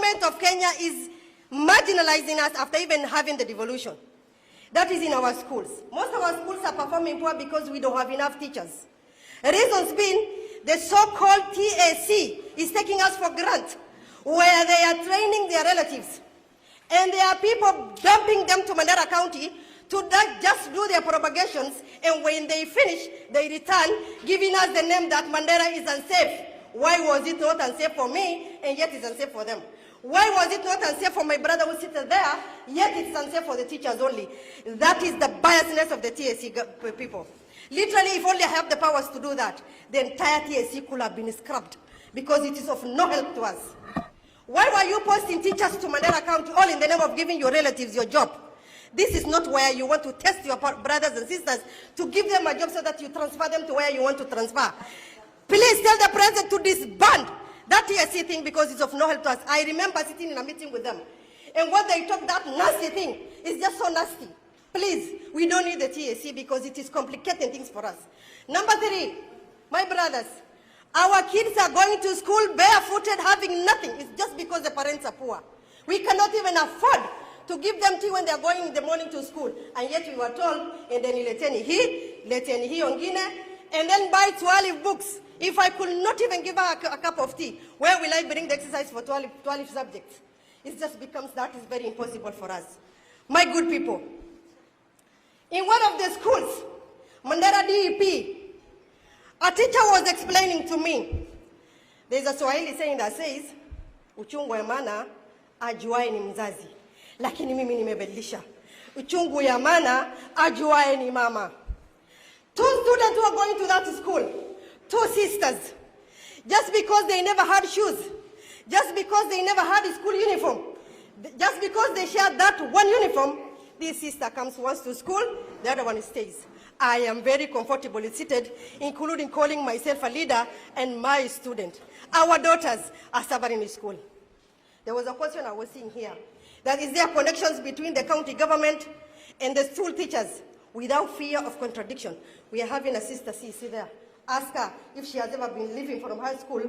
government of Kenya is marginalizing us after even having the devolution. That is in our schools. Most of our schools are performing poor because we don't have enough teachers. Reasons being, the so-called TAC is taking us for granted, where they are training their relatives. And there are people dumping them to Mandera County to just do their propagations, and when they finish, they return, giving us the name that Mandera is unsafe. Why was it not unsafe for me, and yet it's unsafe for them? Why was it not unsafe for my brother who sits there, yet it's unsafe for the teachers only? That is the biasness of the TAC people. Literally, if only I have the powers to do that, the entire TAC could have been scrapped, because it is of no help to us. Why were you posting teachers to Mandera County all in the name of giving your relatives your job? This is not where you want to test your brothers and sisters to give them a job so that you transfer them to where you want to transfer. Please tell the president to disband that TAC thing, because it's of no help to us. I remember sitting in a meeting with them, and what they talk, that nasty thing, is just so nasty. Please, we don't need the TAC because it is complicating things for us. Number 3, my brothers, our kids are going to school barefooted, having nothing. It's just because the parents are poor. We cannot even afford to give them tea when they are going in the morning to school. And yet we were told, and then leteni hi ongine, and then buy 12 books. If I could not even give her a cup of tea, where will I bring the exercise for 12 subjects? It just becomes that is very impossible for us. My good people, in one of the schools, Mandera DEP, a teacher was explaining to me, there's a Swahili saying that says, uchungu ya mana ajuae ni mzazi, lakini mimi nimebadilisha. Uchungu ya mana ajuae ni mama. 2 students who are going to that school, 2 sisters, just because they never had shoes, just because they never had a school uniform, just because they shared that one uniform, this sister comes once to school, the other one stays. I am very comfortably seated, including calling myself a leader and my student. Our daughters are suffering in school. There was a question I was seeing here, that is there connections between the county government and the school teachers without fear of contradiction? We are having a sister, see there. Ask her if she has ever been living from her school,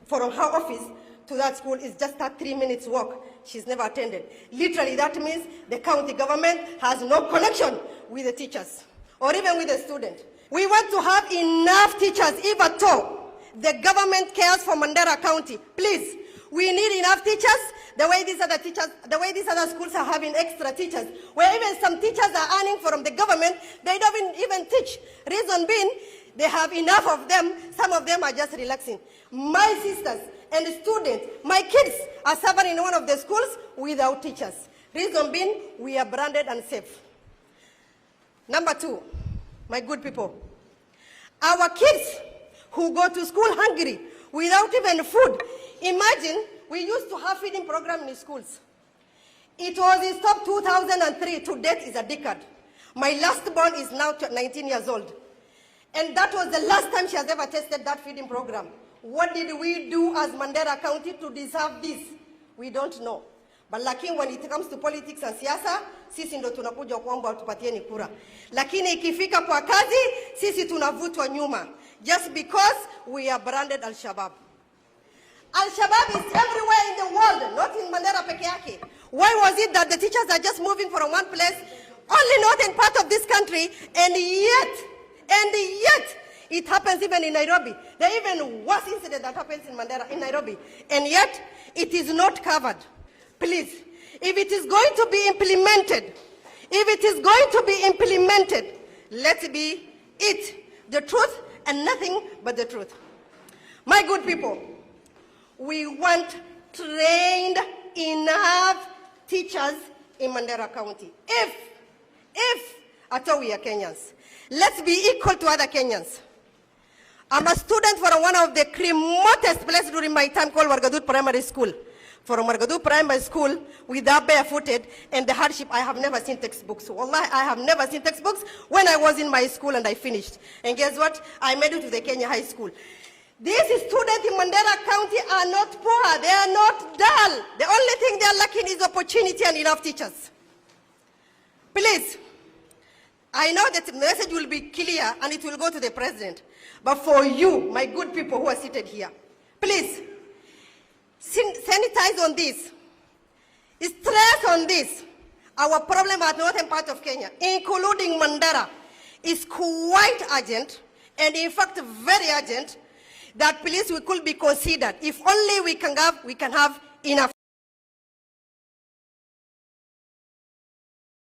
from her office to that school. It's just a 3 minutes walk. She's never attended. Literally, that means the county government has no connection with the teachers or even with the student. We want to have enough teachers, if at all the government cares for Mandera County. Please, we need enough teachers. The way these other teachers, the way these other schools are having extra teachers, where even some teachers are earning from the government, they don't even teach. Reason being, they have enough of them. Some of them are just relaxing. My sisters and students, my kids are suffering in one of the schools without teachers. Reason being, we are branded unsafe. Number 2, my good people, our kids who go to school hungry without even food. Imagine, we used to have feeding program in schools. It was stopped 2003. To date is a decade. My last born is now 19 years old. And that was the last time she has ever tested that feeding program. What did we do as Mandera County to deserve this? We don't know. But lakini when it comes to politics and siasa, sisi ndo tunakuja kuomba tupatieni kura. Lakini ikifika kwa kazi, sisi tunavutwa nyuma. Just because we are branded Al-Shabaab. Al-Shabaab is everywhere in the world, not in Mandera peke yake. Why was it that the teachers are just moving from one place, only northern part of this country, and yet, it happens even in Nairobi. There are even worse incident that happens in Nairobi, and yet it is not covered. Please, if it is going to be implemented, let be it, the truth and nothing but the truth. My good people, we want trained enough teachers in Mandera County. If at all we are Kenyans, let's be equal to other Kenyans. I'm a student from one of the remotest places during my time called Wargadut Primary School. From Wargadut Primary School, without barefooted, and the hardship, I have never seen textbooks. Wallahi, I have never seen textbooks when I was in my school and I finished. And guess what? I made it to the Kenya High School. These students in Mandera County are not poor. They are not dull. The only thing they are lacking is opportunity and enough teachers. Please, I know that the message will be clear and it will go to the president. But for you, my good people who are seated here, please, sanitize on this. Stress on this, our problem at northern part of Kenya, including Mandera, is quite urgent, and in fact very urgent, that police could be considered. If only we can have enough